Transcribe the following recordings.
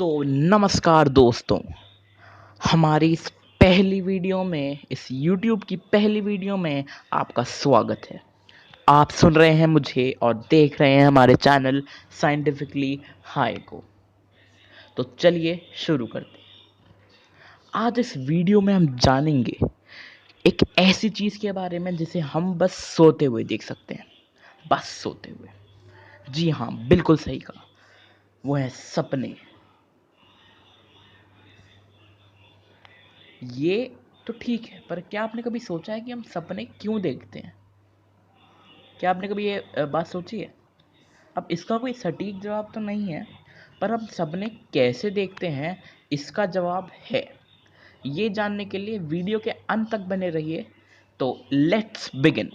तो नमस्कार दोस्तों, हमारी इस पहली वीडियो में, इस YouTube की पहली वीडियो में आपका स्वागत है। आप सुन रहे हैं मुझे और देख रहे हैं हमारे चैनल साइंटिफिकली हाई को। तो चलिए शुरू करते हैं। आज इस वीडियो में हम जानेंगे एक ऐसी चीज़ के बारे में जिसे हम बस सोते हुए देख सकते हैं। बस सोते हुए। जी हाँ, बिल्कुल सही कहा। वो है सपने। ये तो ठीक है, पर क्या आपने कभी सोचा है कि हम सपने क्यों देखते हैं? क्या आपने कभी ये बात सोची है? अब इसका कोई सटीक जवाब तो नहीं है, पर हम सपने कैसे देखते हैं, इसका जवाब है। ये जानने के लिए वीडियो के अंत तक बने रहिए। तो लेट्स बिगिन।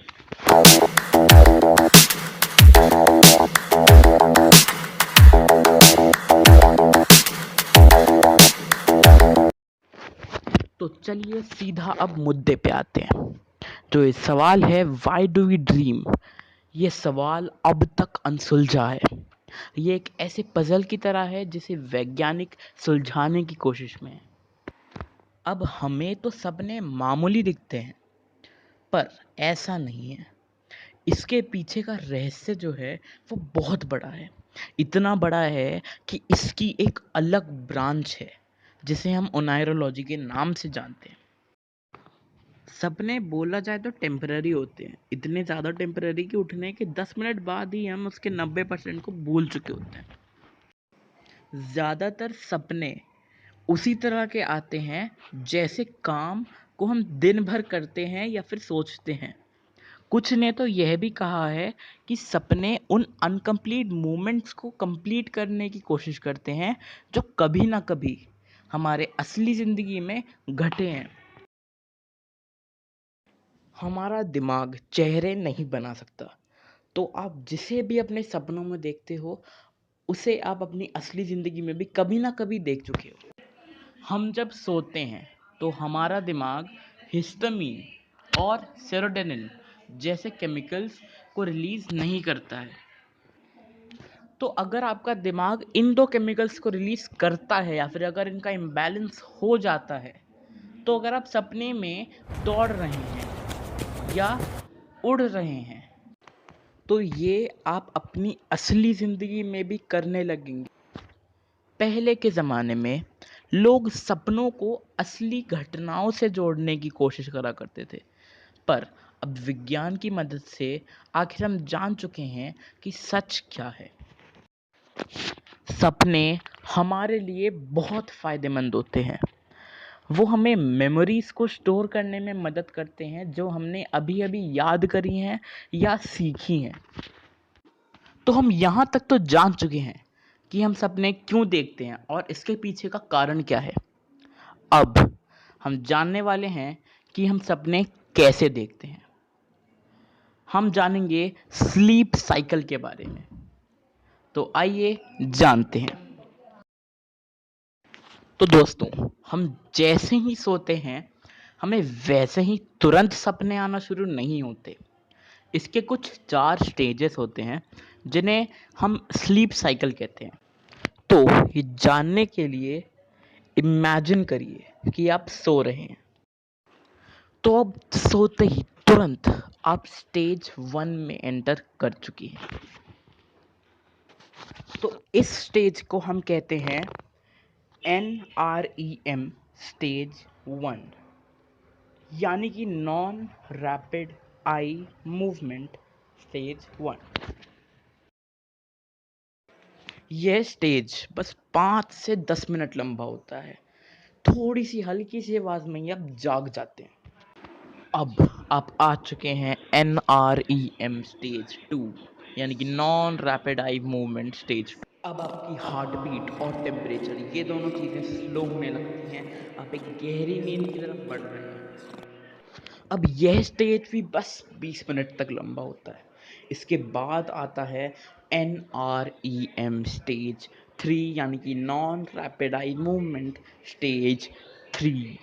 तो चलिए सीधा अब मुद्दे पे आते हैं। जो ये सवाल है, व्हाई डू वी ड्रीम? ये सवाल अब तक अनसुलझा है। ये एक ऐसे पजल की तरह है जिसे वैज्ञानिक सुलझाने की कोशिश में है। अब हमें तो सपने मामूली दिखते हैं, पर ऐसा नहीं है। इसके पीछे का रहस्य जो है वो बहुत बड़ा है। इतना बड़ा है कि इसकी एक अलग ब्रांच है जिसे हम ओनायरोलॉजी के नाम से जानते हैं। सपने बोला जाए तो टेम्पररी होते हैं, इतने ज़्यादा टेम्पररी कि उठने के 10 मिनट बाद ही हम उसके 90% को भूल चुके होते हैं। ज़्यादातर सपने उसी तरह के आते हैं जैसे काम को हम दिन भर करते हैं या फिर सोचते हैं। कुछ ने तो यह भी कहा है कि सपने उन अनकम्प्लीट मोमेंट्स को कंप्लीट करने की कोशिश करते हैं जो कभी ना कभी हमारे असली ज़िंदगी में घटे हैं। हमारा दिमाग चेहरे नहीं बना सकता, तो आप जिसे भी अपने सपनों में देखते हो उसे आप अपनी असली ज़िंदगी में भी कभी ना कभी देख चुके हो। हम जब सोते हैं तो हमारा दिमाग हिस्टामिन और सेरोटोनिन जैसे केमिकल्स को रिलीज़ नहीं करता है। तो अगर आपका दिमाग इन दो केमिकल्स को रिलीज़ करता है या फिर अगर इनका इम्बैलेंस हो जाता है, तो अगर आप सपने में दौड़ रहे हैं या उड़ रहे हैं, तो ये आप अपनी असली ज़िंदगी में भी करने लगेंगे। पहले के ज़माने में लोग सपनों को असली घटनाओं से जोड़ने की कोशिश करा करते थे, पर अब विज्ञान की मदद से आखिर हम जान चुके हैं कि सच क्या है। सपने हमारे लिए बहुत फ़ायदेमंद होते हैं। वो हमें मेमोरीज़ को स्टोर करने में मदद करते हैं जो हमने अभी अभी याद करी हैं या सीखी हैं। तो हम यहाँ तक तो जान चुके हैं कि हम सपने क्यों देखते हैं और इसके पीछे का कारण क्या है। अब हम जानने वाले हैं कि हम सपने कैसे देखते हैं। हम जानेंगे स्लीप साइकिल के बारे में। तो आइए जानते हैं। तो दोस्तों, हम जैसे ही सोते हैं हमें वैसे ही तुरंत सपने आना शुरू नहीं होते। इसके कुछ 4 स्टेजेस होते हैं जिन्हें हम स्लीप साइकिल कहते हैं। तो ये जानने के लिए इमेजिन करिए कि आप सो रहे हैं। तो अब सोते ही तुरंत आप स्टेज 1 में एंटर कर चुकी हैं। तो इस स्टेज को हम कहते हैं NREM स्टेज 1, यानी कि non rapid eye movement stage 1। यह स्टेज बस 5 से 10 मिनट लंबा होता है। थोड़ी सी हल्की सी आवाज़ में ही आप जाग जाते हैं। अब आप आ चुके हैं NREM स्टेज 2, यानी कि non rapid eye movement stage. अब आपकी हार्ट बीट और टेम्परेचर ये दोनों चीज़ें स्लो होने लगती हैं। आप एक गहरी नींद की तरफ बढ़ रहे हैं। अब यह स्टेज भी बस 20 मिनट तक लंबा होता है। इसके बाद आता है NREM स्टेज 3, यानी कि non rapid eye movement stage 3।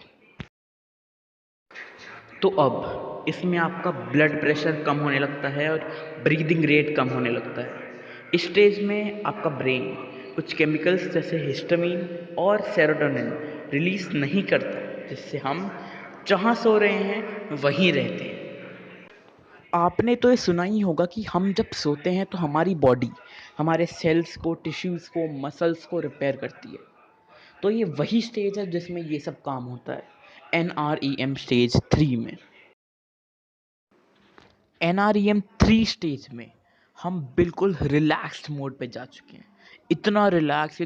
तो अब इसमें आपका ब्लड प्रेशर कम होने लगता है और ब्रीदिंग रेट कम होने लगता है। इस स्टेज में आपका ब्रेन कुछ केमिकल्स जैसे हिस्टामिन और सेरोटोनिन रिलीज नहीं करता, जिससे हम जहाँ सो रहे हैं वहीं रहते हैं। आपने तो ये सुना ही होगा कि हम जब सोते हैं तो हमारी बॉडी हमारे सेल्स को, टिश्यूज़ को, मसल्स को रिपेयर करती है। तो ये वही स्टेज है जिसमें ये सब काम होता है, NREM स्टेज 3 में। NREM 3 स्टेज में हम बिल्कुल रिलैक्स्ड मोड पे जा चुके हैं। इतना रिलैक्स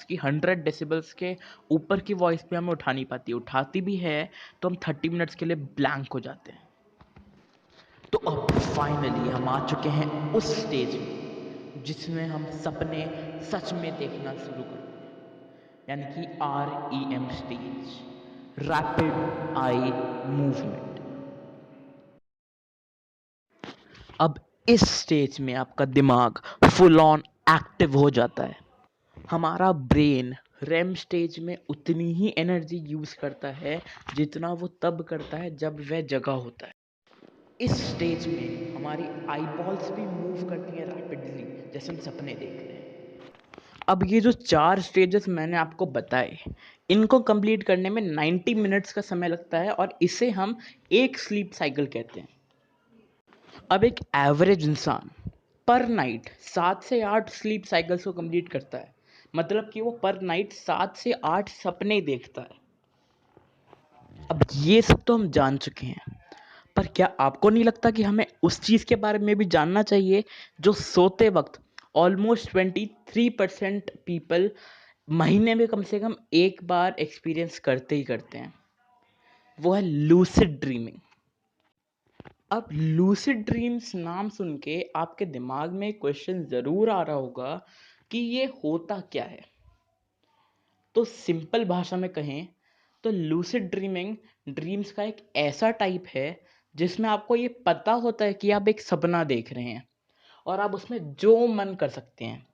कि 100 डेसिबल्स के ऊपर की वॉइस भी हमें उठा नहीं पाती। उठाती भी है तो हम 30 मिनट्स के लिए ब्लैंक हो जाते हैं। तो अब फाइनली हम आ चुके हैं उस स्टेज में जिसमें हम सपने सच में देखना शुरू करते हैं, यानी कि REM stage, rapid eye movement. अब इस स्टेज में आपका दिमाग फुल ऑन एक्टिव हो जाता है। हमारा ब्रेन रेम स्टेज में उतनी ही एनर्जी यूज करता है जितना वो तब करता है जब वह जगा होता है। इस स्टेज में हमारी आईबॉल्स भी मूव करती हैं रैपिडली, जैसे हम सपने देखते हैं। अब ये जो 4 स्टेजेस मैंने आपको बताए, इनको कंप्लीट करने में 90 मिनट्स का समय लगता है और इसे हम एक स्लीप साइकिल कहते हैं। अब एक एवरेज इंसान पर नाइट 7 से 8 स्लीप साइकिल्स को कंप्लीट करता है, मतलब कि वो पर नाइट 7 से 8 सपने देखता है। अब ये सब तो हम जान चुके हैं, पर क्या आपको नहीं लगता कि हमें उस चीज़ के बारे में भी जानना चाहिए जो सोते वक्त ऑलमोस्ट 23% पीपल महीने में कम से कम एक बार एक्सपीरियंस करते ही करते हैं? वो है लूसिड ड्रीमिंग। अब लूसिड ड्रीम्स नाम सुन के आपके दिमाग में क्वेश्चन ज़रूर आ रहा होगा कि ये होता क्या है। तो सिंपल भाषा में कहें तो लूसिड ड्रीमिंग ड्रीम्स का एक ऐसा टाइप है जिसमें आपको ये पता होता है कि आप एक सपना देख रहे हैं और आप उसमें जो मन कर सकते हैं।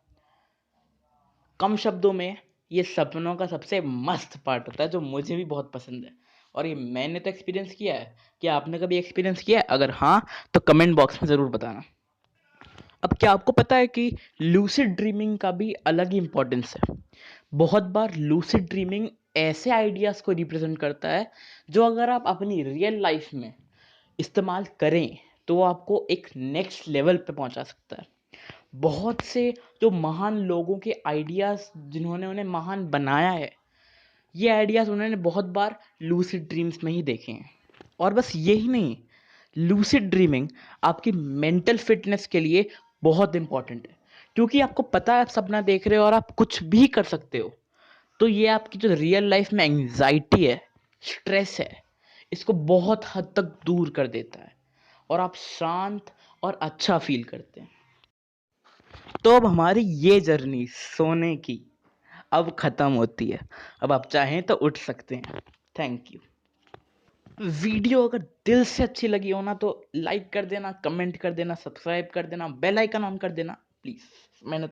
कम शब्दों में, ये सपनों का सबसे मस्त पार्ट होता है जो मुझे भी बहुत पसंद है और ये मैंने तो एक्सपीरियंस किया है। क्या आपने कभी एक्सपीरियंस किया है? अगर हाँ तो कमेंट बॉक्स में ज़रूर बताना। अब क्या आपको पता है कि लूसिड ड्रीमिंग का भी अलग ही इम्पोर्टेंस है। बहुत बार लूसिड ड्रीमिंग ऐसे आइडियाज़ को रिप्रेजेंट करता है जो अगर आप अपनी रियल लाइफ में इस्तेमाल करें तो वो आपको एक नेक्स्ट लेवल पे पहुंचा सकता है। बहुत से जो महान लोगों के आइडियाज़ जिन्होंने उन्हें महान बनाया है, ये आइडियाज़ उन्होंने बहुत बार लूसिड ड्रीम्स में ही देखे हैं। और बस यही नहीं, लूसिड ड्रीमिंग आपकी मेंटल फिटनेस के लिए बहुत इंपॉर्टेंट है, क्योंकि आपको पता है आप सपना देख रहे हो और आप कुछ भी कर सकते हो। तो ये आपकी जो रियल लाइफ में एंग्जाइटी है, स्ट्रेस है, इसको बहुत हद तक दूर कर देता है और आप शांत और अच्छा फील करते हैं। तो अब हमारी ये जर्नी सोने की अब ख़त्म होती है। अब आप चाहें तो उठ सकते हैं। Thank you. वीडियो अगर दिल से अच्छी लगी हो ना तो लाइक कर देना, कमेंट कर देना, सब्सक्राइब कर देना, बेल आइकन ऑन कर देना प्लीज़। मैंने